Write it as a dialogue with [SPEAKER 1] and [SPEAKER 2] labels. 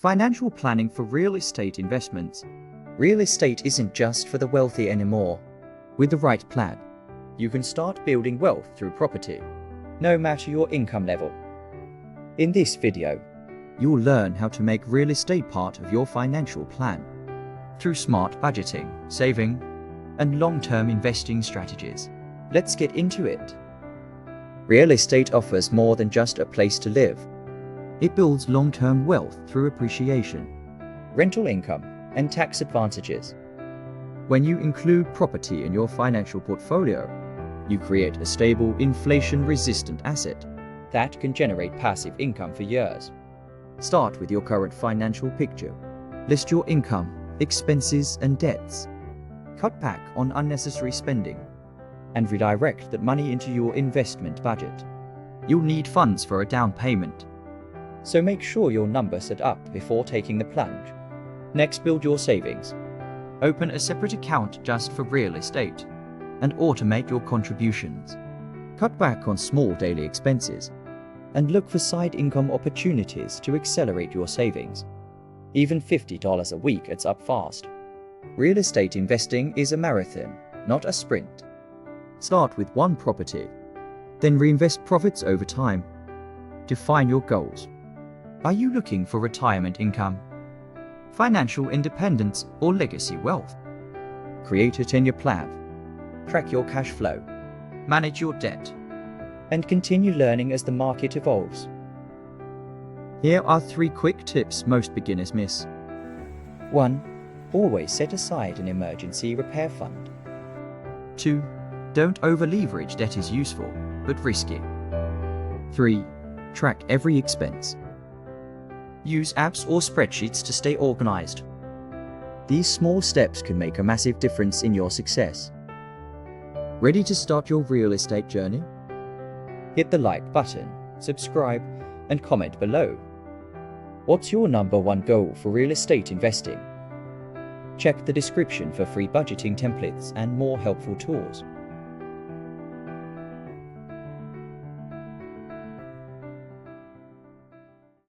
[SPEAKER 1] Financial planning for real estate investments.
[SPEAKER 2] Real estate isn't just for the wealthy anymore.
[SPEAKER 1] With the right plan,
[SPEAKER 2] You can start building wealth through property, no matter your income level. In this video,
[SPEAKER 1] you'll learn how to make real estate part of your financial plan through smart budgeting, saving, and long-term investing strategies.
[SPEAKER 2] let's get into it. Real estate offers more than just a place to live.
[SPEAKER 1] It builds long-term wealth through appreciation.
[SPEAKER 2] Rental income and tax advantages.
[SPEAKER 1] When you include property in your financial portfolio, you create a stable, inflation-resistant asset
[SPEAKER 2] That can generate passive income for years.
[SPEAKER 1] Start with your current financial picture. List your income, expenses, and debts. Cut back on unnecessary spending
[SPEAKER 2] And redirect that money into your investment budget.
[SPEAKER 1] You'll need funds for a down payment.
[SPEAKER 2] So make sure your numbers add up before taking the plunge. Next, build your savings.
[SPEAKER 1] Open a separate account just for real estate and automate your contributions. Cut back on small daily expenses
[SPEAKER 2] And look for side income opportunities to accelerate your savings. Even $50 a week adds up fast. Real estate investing is a marathon, not a sprint.
[SPEAKER 1] Start with one property, then reinvest profits over time. Define your goals. Are you looking for retirement income, financial independence, or legacy wealth? Create a 10-year plan.
[SPEAKER 2] Track your cash flow
[SPEAKER 1] Manage your debt.
[SPEAKER 2] and continue learning as the market evolves.
[SPEAKER 1] Here are 3 quick tips most beginners miss.
[SPEAKER 2] 1. Always set aside an emergency repair fund.
[SPEAKER 1] 2. Don't over-leverage debt is useful, but risky. 3. Track every expense. Use apps or spreadsheets to stay organized.
[SPEAKER 2] These small steps can make a massive difference in your success.
[SPEAKER 1] Ready to start your real estate journey?
[SPEAKER 2] Hit the like button, subscribe, and comment below. What's your number 1 goal for real estate investing? Check the description for free budgeting templates and more helpful tools.